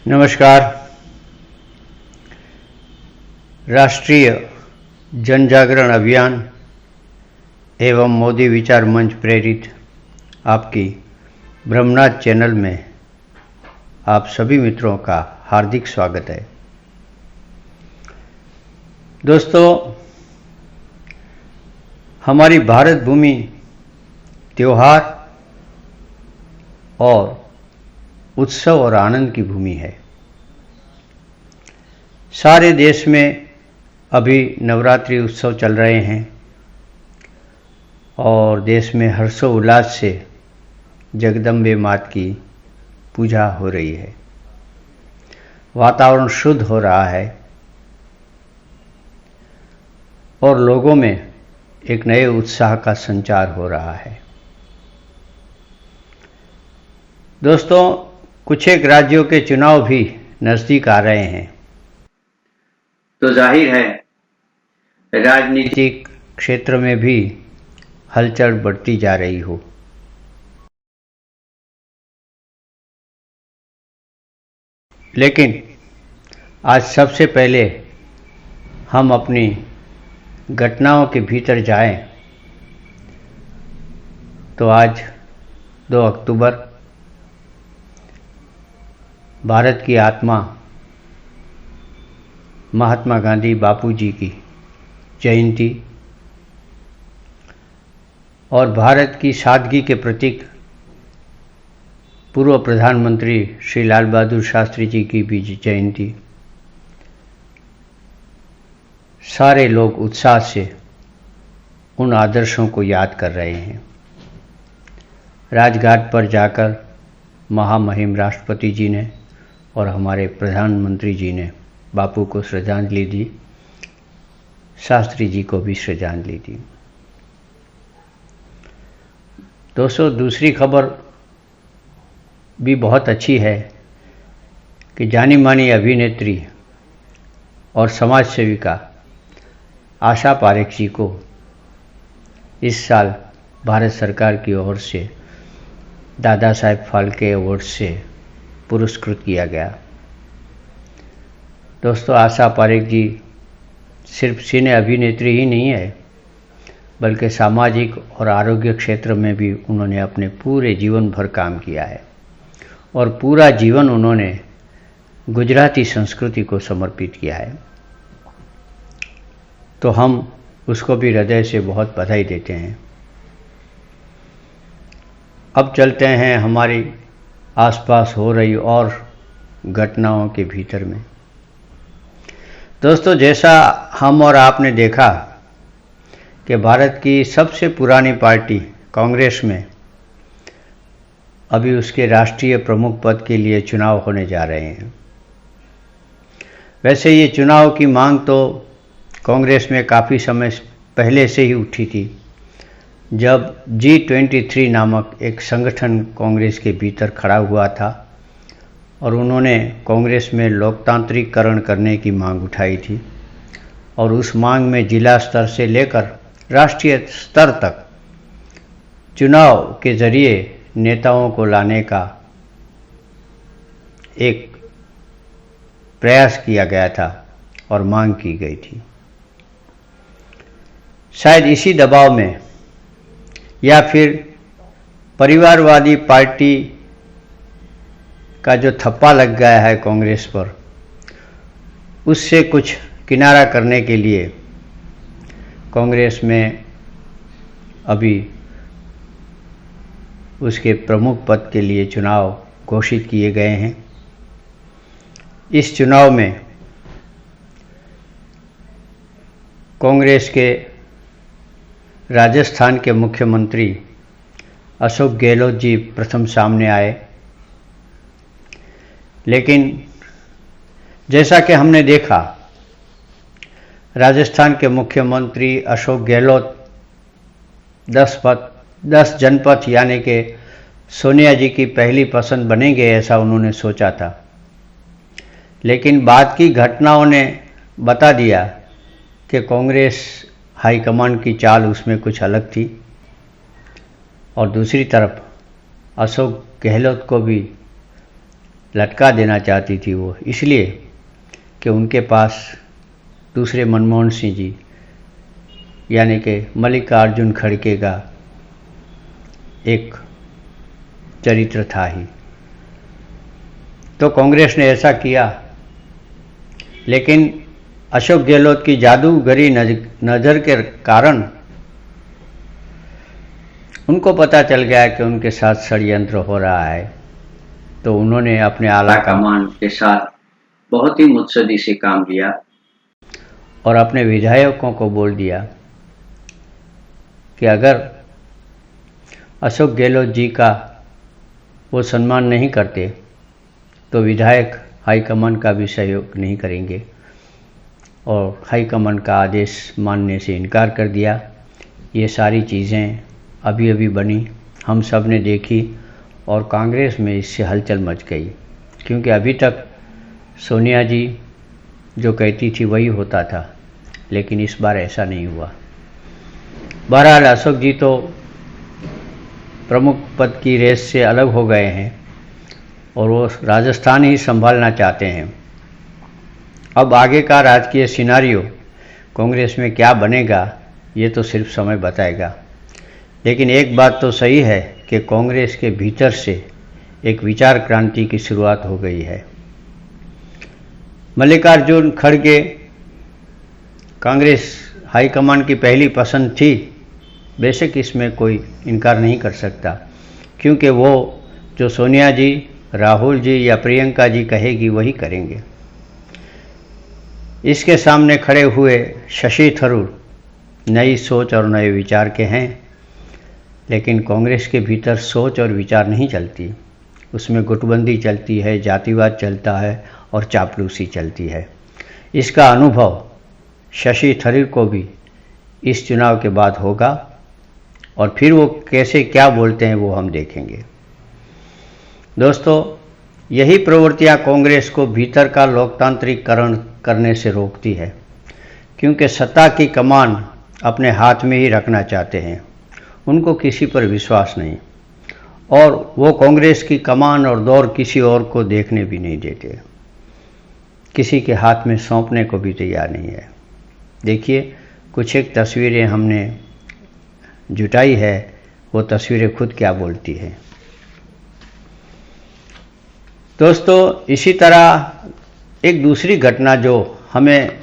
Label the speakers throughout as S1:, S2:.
S1: नमस्कार। राष्ट्रीय जन जागरण अभियान एवं मोदी विचार मंच प्रेरित आपकी ब्रह्मनाथ चैनल में आप सभी मित्रों का हार्दिक स्वागत है। दोस्तों, हमारी भारत भूमि त्योहार और उत्सव और आनंद की भूमि है। सारे देश में अभी नवरात्रि उत्सव चल रहे हैं और देश में हर्षोल्लास से जगदम्बे मात की पूजा हो रही है। वातावरण शुद्ध हो रहा है और लोगों में एक नए उत्साह का संचार हो रहा है। दोस्तों, कुछ एक राज्यों के चुनाव भी नजदीक आ रहे हैं, तो जाहिर है राजनीतिक क्षेत्र में भी हलचल बढ़ती जा रही हो। लेकिन आज सबसे पहले हम अपनी घटनाओं के भीतर जाएं, तो आज 2 अक्टूबर भारत की आत्मा महात्मा गांधी बापू जी की जयंती और भारत की सादगी के प्रतीक पूर्व प्रधानमंत्री श्री लाल बहादुर शास्त्री जी की भी जयंती। सारे लोग उत्साह से उन आदर्शों को याद कर रहे हैं। राजघाट पर जाकर महामहिम राष्ट्रपति जी ने और हमारे प्रधानमंत्री जी ने बापू को श्रद्धांजलि दी, शास्त्री जी को भी श्रद्धांजलि दी। दोस्तों, दूसरी खबर भी बहुत अच्छी है कि जानी मानी अभिनेत्री और समाज सेविका आशा पारेख जी को इस साल भारत सरकार की ओर से दादा साहेब फाल्के अवार्ड से पुरस्कृत किया गया। दोस्तों, आशा पारेख जी सिर्फ सिने अभिनेत्री ही नहीं है, बल्कि सामाजिक और आरोग्य क्षेत्र में भी उन्होंने अपने पूरे जीवन भर काम किया है और पूरा जीवन उन्होंने गुजराती संस्कृति को समर्पित किया है। तो हम उसको भी हृदय से बहुत बधाई देते हैं। अब चलते हैं हमारी आसपास हो रही और घटनाओं के भीतर में। दोस्तों, जैसा हम और आपने देखा कि भारत की सबसे पुरानी पार्टी कांग्रेस में अभी उसके राष्ट्रीय प्रमुख पद के लिए चुनाव होने जा रहे हैं। वैसे ये चुनाव की मांग तो कांग्रेस में काफ़ी समय पहले से ही उठी थी, जब G23 नामक एक संगठन कांग्रेस के भीतर खड़ा हुआ था और उन्होंने कांग्रेस में लोकतांत्रिकरण करने की मांग उठाई थी और उस मांग में जिला स्तर से लेकर राष्ट्रीय स्तर तक चुनाव के जरिए नेताओं को लाने का एक प्रयास किया गया था और मांग की गई थी। शायद इसी दबाव में या फिर परिवारवादी पार्टी का जो थप्पा लग गया है कांग्रेस पर, उससे कुछ किनारा करने के लिए कांग्रेस में अभी उसके प्रमुख पद के लिए चुनाव घोषित किए गए हैं। इस चुनाव में कांग्रेस के राजस्थान के मुख्यमंत्री अशोक गहलोत जी प्रथम सामने आए, लेकिन जैसा कि हमने देखा, राजस्थान के मुख्यमंत्री अशोक गहलोत 10 जनपद यानी कि सोनिया जी की पहली पसंद बनेंगे ऐसा उन्होंने सोचा था, लेकिन बाद की घटनाओं ने बता दिया कि कांग्रेस हाईकमान की चाल उसमें कुछ अलग थी और दूसरी तरफ अशोक गहलोत को भी लटका देना चाहती थी वो, इसलिए कि उनके पास दूसरे मनमोहन सिंह जी यानी कि मल्लिकार्जुन खड़गे का एक चरित्र था ही। तो कांग्रेस ने ऐसा किया, लेकिन अशोक गहलोत की जादूगरी नज़र के कारण उनको पता चल गया कि उनके साथ षड्यंत्र हो रहा है। तो उन्होंने अपने आला कमान के साथ बहुत ही मुत्सदी से काम लिया और अपने विधायकों को बोल दिया कि अगर अशोक गहलोत जी का वो सम्मान नहीं करते तो विधायक हाईकमान का भी सहयोग नहीं करेंगे, और हाईकमान का आदेश मानने से इनकार कर दिया। ये सारी चीज़ें अभी अभी बनी, हम सब ने देखी और कांग्रेस में इससे हलचल मच गई, क्योंकि अभी तक सोनिया जी जो कहती थी वही होता था, लेकिन इस बार ऐसा नहीं हुआ। बहरहाल अशोक जी तो प्रमुख पद की रेस से अलग हो गए हैं और वो राजस्थान ही संभालना चाहते हैं। अब आगे का राजकीय सिनारियो कांग्रेस में क्या बनेगा ये तो सिर्फ समय बताएगा, लेकिन एक बात तो सही है कि कांग्रेस के भीतर से एक विचार क्रांति की शुरुआत हो गई है। मल्लिकार्जुन खड़गे कांग्रेस हाईकमान की पहली पसंद थी, बेशक इसमें कोई इनकार नहीं कर सकता, क्योंकि वो जो सोनिया जी, राहुल जी या प्रियंका जी कहेगी वही करेंगे। इसके सामने खड़े हुए शशि थरूर नई सोच और नए विचार के हैं, लेकिन कांग्रेस के भीतर सोच और विचार नहीं चलती, उसमें गुटबंदी चलती है, जातिवाद चलता है और चापलूसी चलती है। इसका अनुभव शशि थरूर को भी इस चुनाव के बाद होगा और फिर वो कैसे क्या बोलते हैं वो हम देखेंगे। दोस्तों, यही प्रवृत्तियां कांग्रेस को भीतर का लोकतांत्रिकरण करने से रोकती है, क्योंकि सत्ता की कमान अपने हाथ में ही रखना चाहते हैं, उनको किसी पर विश्वास नहीं, और वो कांग्रेस की कमान और दौर किसी और को देखने भी नहीं देते, किसी के हाथ में सौंपने को भी तैयार नहीं है। देखिए, कुछ एक तस्वीरें हमने जुटाई है, वो तस्वीरें खुद क्या बोलती हैं। दोस्तों, इसी तरह एक दूसरी घटना जो हमें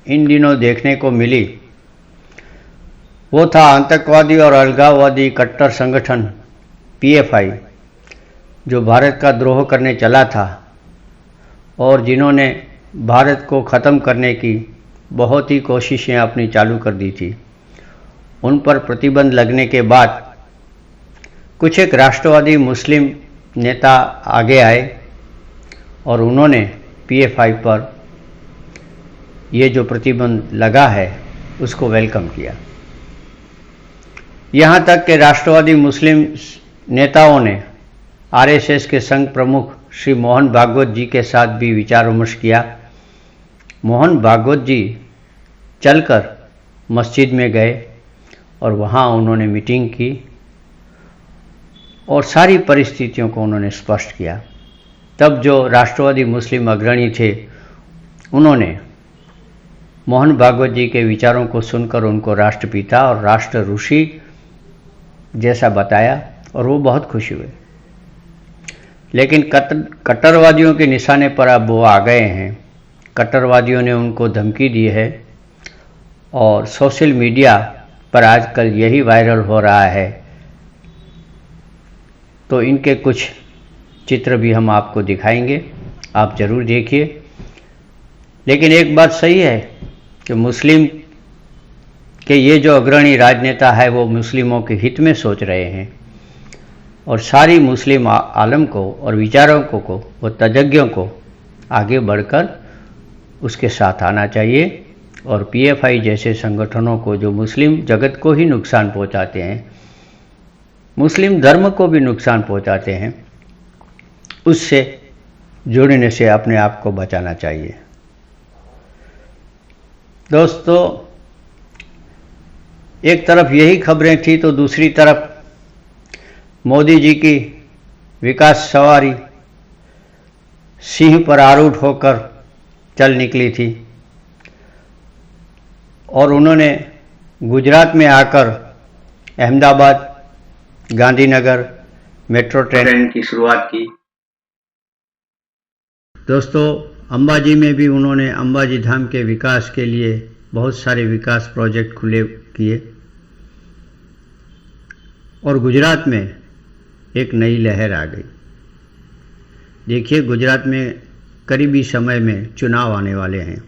S1: इन दिनों देखने को मिली वो था आतंकवादी और अलगाववादी कट्टर संगठन पीएफआई, जो भारत का द्रोह करने चला था और जिन्होंने भारत को ख़त्म करने की बहुत ही कोशिशें अपनी चालू कर दी थी। उन पर प्रतिबंध लगने के बाद कुछ एक राष्ट्रवादी मुस्लिम नेता आगे आए और उन्होंने पीएफआई पर ये जो प्रतिबंध लगा है उसको वेलकम किया। यहाँ तक कि राष्ट्रवादी मुस्लिम नेताओं ने आरएसएस के संघ प्रमुख श्री मोहन भागवत जी के साथ भी विचार विमर्श किया। मोहन भागवत जी चलकर मस्जिद में गए और वहाँ उन्होंने मीटिंग की और सारी परिस्थितियों को उन्होंने स्पष्ट किया। तब जो राष्ट्रवादी मुस्लिम अग्रणी थे उन्होंने मोहन भागवत जी के विचारों को सुनकर उनको राष्ट्रपिता और राष्ट्र ऋषि जैसा बताया और वो बहुत खुश हुए। लेकिन कट्टरवादियों के निशाने पर अब वो आ गए हैं। कट्टरवादियों ने उनको धमकी दी है और सोशल मीडिया पर आजकल यही वायरल हो रहा है, तो इनके कुछ चित्र भी हम आपको दिखाएंगे, आप ज़रूर देखिए। लेकिन एक बात सही है कि मुस्लिम के ये जो अग्रणी राजनेता है वो मुस्लिमों के हित में सोच रहे हैं और सारी मुस्लिम आलम को और विचारकों को व तज्ञों को आगे बढ़कर उसके साथ आना चाहिए और पीएफआई जैसे संगठनों को जो मुस्लिम जगत को ही नुकसान पहुंचाते हैं, मुस्लिम धर्म को भी नुकसान पहुंचाते हैं, उससे जुड़ने से अपने आप को बचाना चाहिए। दोस्तों, एक तरफ यही खबरें थी तो दूसरी तरफ मोदी जी की विकास सवारी सिंह पर आरूढ़ होकर चल निकली थी और उन्होंने गुजरात में आकर अहमदाबाद, गांधीनगर मेट्रो ट्रेन की शुरुआत की। दोस्तों, अंबाजी में भी उन्होंने अंबाजी धाम के विकास के लिए बहुत सारे विकास प्रोजेक्ट खुले किए और गुजरात में एक नई लहर आ गई। देखिए, गुजरात में करीबी समय में चुनाव आने वाले हैं,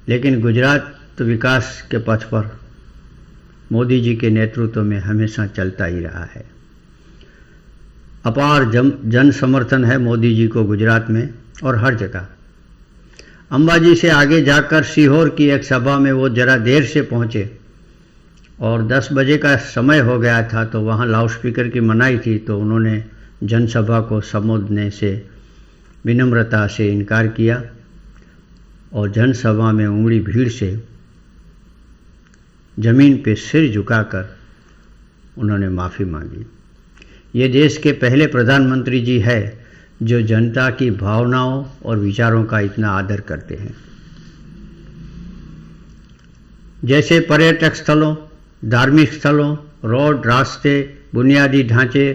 S1: लेकिन गुजरात तो विकास के पथ पर मोदी जी के नेतृत्व में हमेशा चलता ही रहा है। अपार जन समर्थन है मोदी जी को गुजरात में और हर जगह। अंबाजी से आगे जाकर सीहोर की एक सभा में वो जरा देर से पहुंचे और 10 बजे का समय हो गया था, तो वहाँ लाउडस्पीकर की मनाही थी, तो उन्होंने जनसभा को संबोधने से विनम्रता से इनकार किया और जनसभा में उमड़ी भीड़ से जमीन पे सिर झुकाकर उन्होंने माफ़ी मांगी। ये देश के पहले प्रधानमंत्री जी है जो जनता की भावनाओं और विचारों का इतना आदर करते हैं। जैसे पर्यटक स्थलों, धार्मिक स्थलों, रोड, रास्ते, बुनियादी ढांचे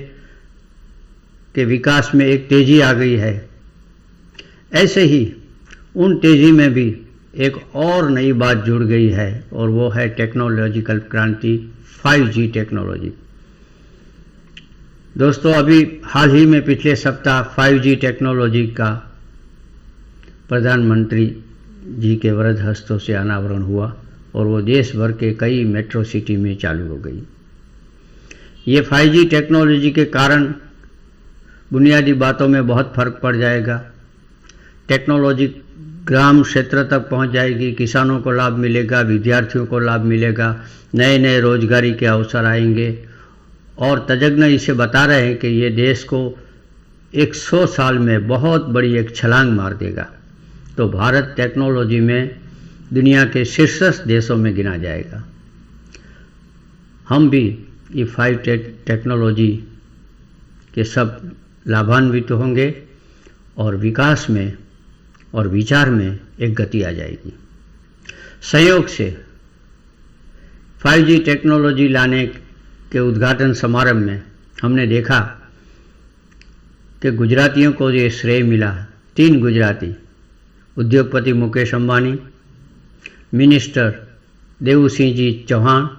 S1: के विकास में एक तेजी आ गई है, ऐसे ही उन तेजी में भी एक और नई बात जुड़ गई है और वो है टेक्नोलॉजिकल क्रांति, 5G टेक्नोलॉजी। दोस्तों, अभी हाल ही में पिछले सप्ताह 5G टेक्नोलॉजी का प्रधानमंत्री जी के वरद हस्तों से अनावरण हुआ और वो देश भर के कई मेट्रो सिटी में चालू हो गई। ये 5G टेक्नोलॉजी के कारण बुनियादी बातों में बहुत फर्क पड़ जाएगा। टेक्नोलॉजी ग्राम क्षेत्र तक पहुंच जाएगी, किसानों को लाभ मिलेगा, विद्यार्थियों को लाभ मिलेगा, नए नए रोजगारी के अवसर आएंगे और तज्ञ इसे बता रहे हैं कि ये देश को 100 साल में बहुत बड़ी एक छलांग मार देगा। तो भारत टेक्नोलॉजी में दुनिया के शीर्ष देशों में गिना जाएगा। हम भी ये 5G टेक्नोलॉजी के सब लाभान्वित होंगे और विकास में और विचार में एक गति आ जाएगी। संयोग से 5G टेक्नोलॉजी लाने के उद्घाटन समारोह में हमने देखा कि गुजरातियों को ये श्रेय मिला। 3 गुजराती, उद्योगपति मुकेश अंबानी, मिनिस्टर देवसिंह जी चौहान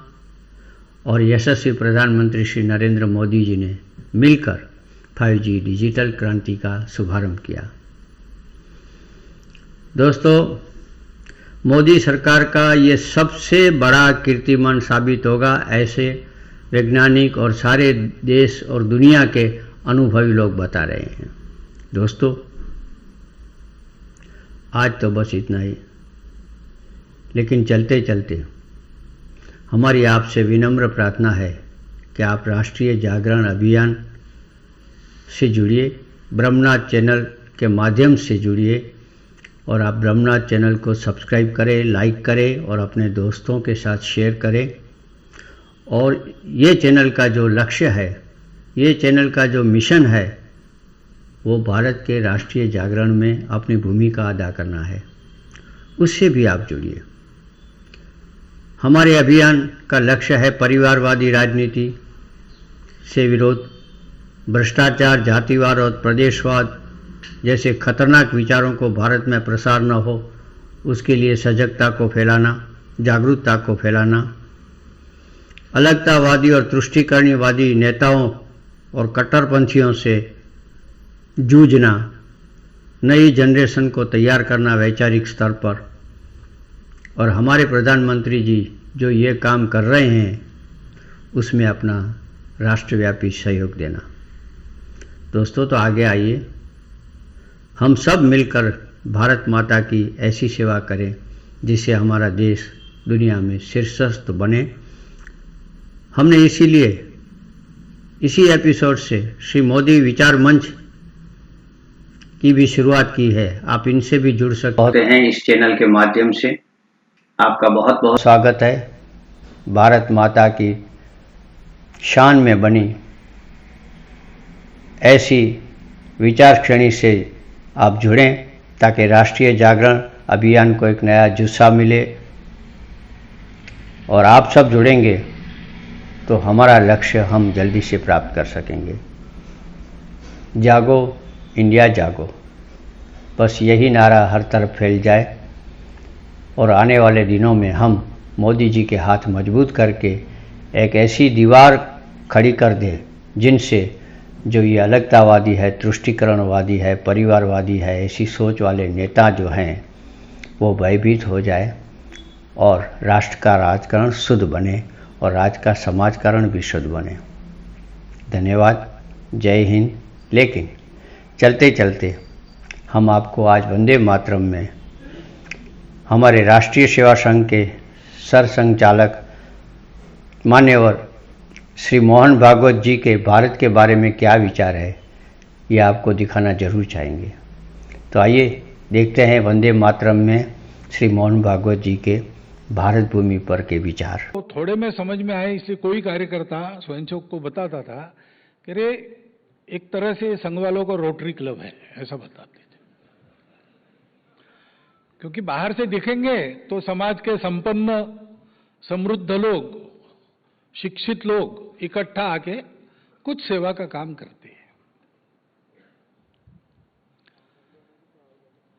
S1: और यशस्वी प्रधानमंत्री श्री नरेंद्र मोदी जी ने मिलकर 5G डिजिटल क्रांति का शुभारंभ किया। दोस्तों, मोदी सरकार का ये सबसे बड़ा कीर्तिमान साबित होगा, ऐसे वैज्ञानिक और सारे देश और दुनिया के अनुभवी लोग बता रहे हैं। दोस्तों, आज तो बस इतना ही, लेकिन चलते चलते हमारी आपसे विनम्र प्रार्थना है कि आप राष्ट्रीय जागरण अभियान से जुड़िए, ब्रह्मनाथ चैनल के माध्यम से जुड़िए और आप ब्रह्मनाथ चैनल को सब्सक्राइब करें, लाइक करें और अपने दोस्तों के साथ शेयर करें। और ये चैनल का जो लक्ष्य है, ये चैनल का जो मिशन है, वो भारत के राष्ट्रीय जागरण में अपनी भूमिका अदा करना है। उससे भी आप जुड़िए। हमारे अभियान का लक्ष्य है परिवारवादी राजनीति से विरोध, भ्रष्टाचार, जातिवाद और प्रदेशवाद जैसे खतरनाक विचारों को भारत में प्रसार न हो, उसके लिए सजगता को फैलाना, जागरूकता को फैलाना, अलगतावादी और तुष्टीकरणवादी नेताओं और कट्टरपंथियों से जूझना, नई जनरेशन को तैयार करना वैचारिक स्तर पर, और हमारे प्रधानमंत्री जी जो ये काम कर रहे हैं उसमें अपना राष्ट्रव्यापी सहयोग देना। दोस्तों, तो आगे आइए, हम सब मिलकर भारत माता की ऐसी सेवा करें जिससे हमारा देश दुनिया में शीर्षस्थ बने। हमने इसीलिए इसी एपिसोड से श्री मोदी विचार मंच की भी शुरुआत की है। आप इनसे भी जुड़ सकते हैं इस चैनल के माध्यम से। आपका बहुत बहुत स्वागत है। भारत माता की शान में बनी ऐसी विचार श्रेणी से आप जुड़ें ताकि राष्ट्रीय जागरण अभियान को एक नया जुस्सा मिले और आप सब जुड़ेंगे तो हमारा लक्ष्य हम जल्दी से प्राप्त कर सकेंगे। जागो इंडिया जागो, बस यही नारा हर तरफ फैल जाए और आने वाले दिनों में हम मोदी जी के हाथ मजबूत करके एक ऐसी दीवार खड़ी कर दें जिनसे जो ये अलगतावादी है, तुष्टीकरणवादी है, परिवारवादी है, ऐसी सोच वाले नेता जो हैं वो भयभीत हो जाए और राष्ट्र का राजकारण शुद्ध बने और राज्य का समाजकारण भी शुद्ध बने। धन्यवाद, जय हिंद। लेकिन चलते चलते हम आपको आज वंदे मातरम में हमारे राष्ट्रीय सेवा संघ के सरसंघचालक मान्यवर श्री मोहन भागवत जी के भारत के बारे में क्या विचार है, ये आपको दिखाना जरूर चाहेंगे। तो आइए देखते हैं वंदे मातरम में श्री मोहन भागवत जी के भारत भूमि पर के विचार।
S2: तो थोड़े में समझ में आए, इसलिए कोई कार्यकर्ता स्वयंसेवक को बताता था कि रे एक तरह से संघ वालों का रोटरी क्लब है, ऐसा बताते थे। क्योंकि बाहर से दिखेंगे तो समाज के संपन्न समृद्ध लोग, शिक्षित लोग इकट्ठा आके कुछ सेवा का काम करते हैं,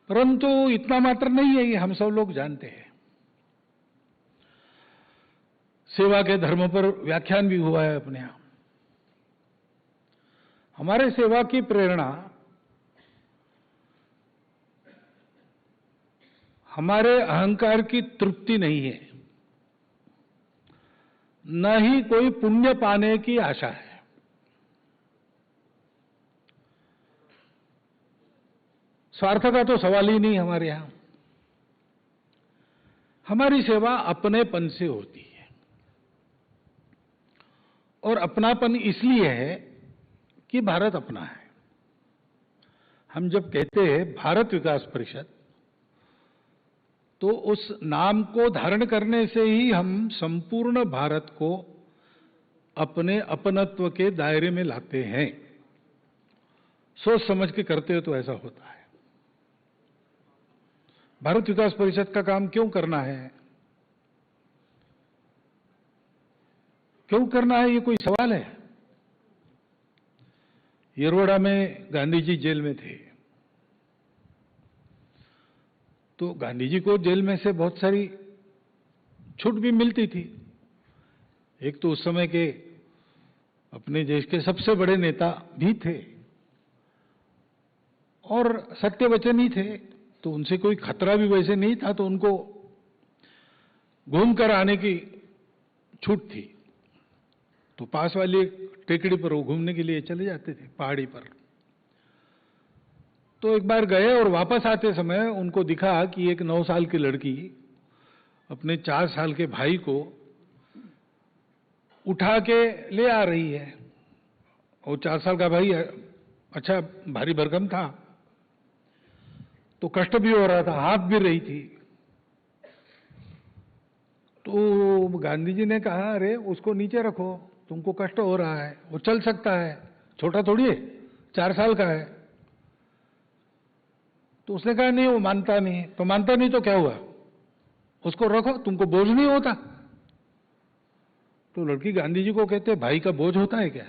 S2: परंतु इतना मात्र नहीं है, ये हम सब लोग जानते हैं। सेवा के धर्म पर व्याख्यान भी हुआ है अपने यहां। हमारे सेवा की प्रेरणा हमारे अहंकार की तृप्ति नहीं है, न ही कोई पुण्य पाने की आशा है। स्वार्थ का तो सवाल ही नहीं हमारे यहां। हमारी सेवा अपनेपन से होती है, और अपनापन इसलिए है कि भारत अपना है। हम जब कहते हैं भारत विकास परिषद, तो उस नाम को धारण करने से ही हम संपूर्ण भारत को अपने अपनत्व के दायरे में लाते हैं। सोच समझ के करते हो तो ऐसा होता है। भारत विकास परिषद का काम क्यों करना है, क्यों करना है, ये कोई सवाल है? येरवड़ा में गांधी जी जेल में थे, तो गांधी जी को जेल में से बहुत सारी छूट भी मिलती थी। एक तो उस समय के अपने देश के सबसे बड़े नेता भी थे और सत्यवचनी थे, तो उनसे कोई खतरा भी वैसे नहीं था, तो उनको घूम कर आने की छूट थी। तो पास वाली टेकड़ी पर वो घूमने के लिए चले जाते थे, पहाड़ी पर। तो एक बार गए और वापस आते समय उनको दिखा कि एक 9 साल की लड़की अपने 4 साल के भाई को उठा के ले आ रही है। और 4 साल का भाई अच्छा भारी भरकम था, तो कष्ट भी हो रहा था, हाथ भी रही थी। तो गांधी जी ने कहा, अरे उसको नीचे रखो, तुमको कष्ट हो रहा है, वो चल सकता है, छोटा थोड़ी है, 4 साल का है। तो उसने कहा नहीं, वो मानता नहीं। तो मानता नहीं तो क्या हुआ, उसको रखो, तुमको बोझ नहीं होता। तो लड़की गांधी जी को कहते, भाई का बोझ होता है क्या?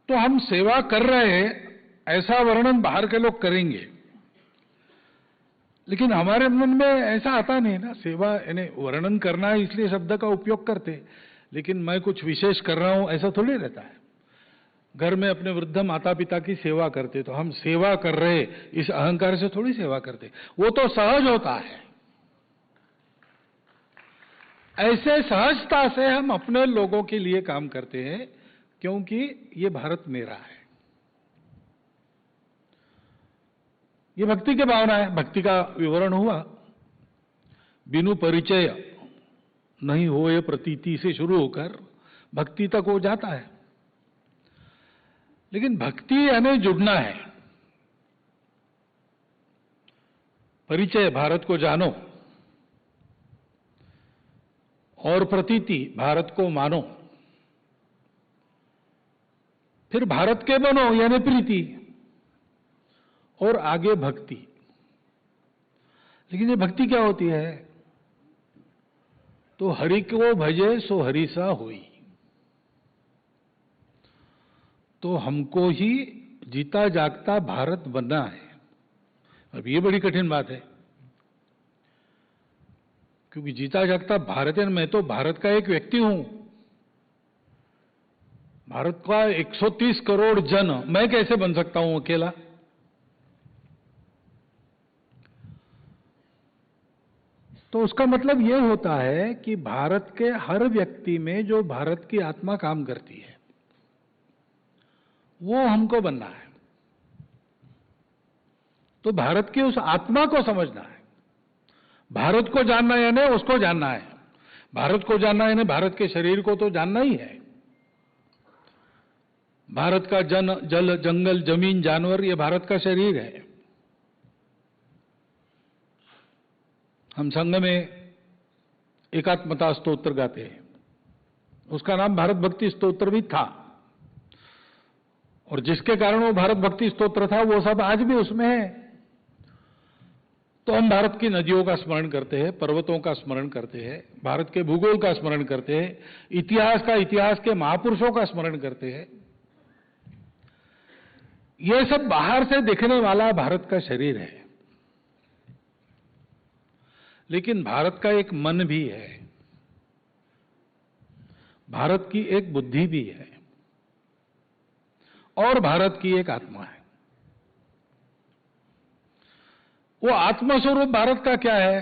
S2: तो हम सेवा कर रहे हैं ऐसा वर्णन बाहर के लोग करेंगे, लेकिन हमारे मन में ऐसा आता नहीं ना। सेवा यानी वर्णन करना है, इसलिए शब्द का उपयोग करते, लेकिन मैं कुछ विशेष कर रहा हूं ऐसा थोड़ी रहता है। घर में अपने वृद्ध माता पिता की सेवा करते, तो हम सेवा कर रहे इस अहंकार से थोड़ी सेवा करते, वो तो सहज होता है। ऐसे सहजता से हम अपने लोगों के लिए काम करते हैं, क्योंकि ये भारत मेरा है। ये भक्ति की भावना है। भक्ति का विवरण हुआ, बिनु परिचय नहीं होए प्रतीति से शुरू होकर भक्ति तक हो जाता है। लेकिन भक्ति यानी जुड़ना है। परिचय भारत को जानो और प्रतीति भारत को मानो। फिर भारत के बनो यानी प्रीति, और आगे भक्ति। लेकिन ये भक्ति क्या होती है? तो हरि को भजे सो हरि सा होई। तो हमको ही जीता जागता भारत बनना है। अब ये बड़ी कठिन बात है, क्योंकि जीता जागता भारत है। मैं तो भारत का एक व्यक्ति हूं, भारत का 130 करोड़ जन, मैं कैसे बन सकता हूं अकेला? तो उसका मतलब यह होता है कि भारत के हर व्यक्ति में जो भारत की आत्मा काम करती है, वो हमको बनना है। तो भारत की उस आत्मा को समझना है, भारत को जानना है यानी उसको जानना है। भारत को जानना है यानी भारत के शरीर को तो जानना ही है। भारत का जल जंगल जमीन जानवर, ये भारत का शरीर है। हम संघ में एकात्मता स्तोत्र गाते हैं, उसका नाम भारत भक्ति स्तोत्र भी था, और जिसके कारण वो भारत भक्ति स्तोत्र था वो सब आज भी उसमें है। तो हम भारत की नदियों का स्मरण करते हैं, पर्वतों का स्मरण करते हैं, भारत के भूगोल का स्मरण करते हैं, इतिहास के महापुरुषों का स्मरण करते हैं। ये सब बाहर से दिखने वाला भारत का शरीर है, लेकिन भारत का एक मन भी है, भारत की एक बुद्धि भी है, और भारत की एक आत्मा है। वो आत्मस्वरूप भारत का क्या है?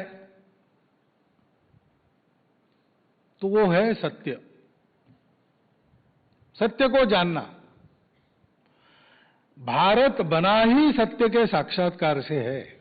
S2: तो वो है सत्य, सत्य को जानना। भारत बना ही सत्य के साक्षात्कार से है।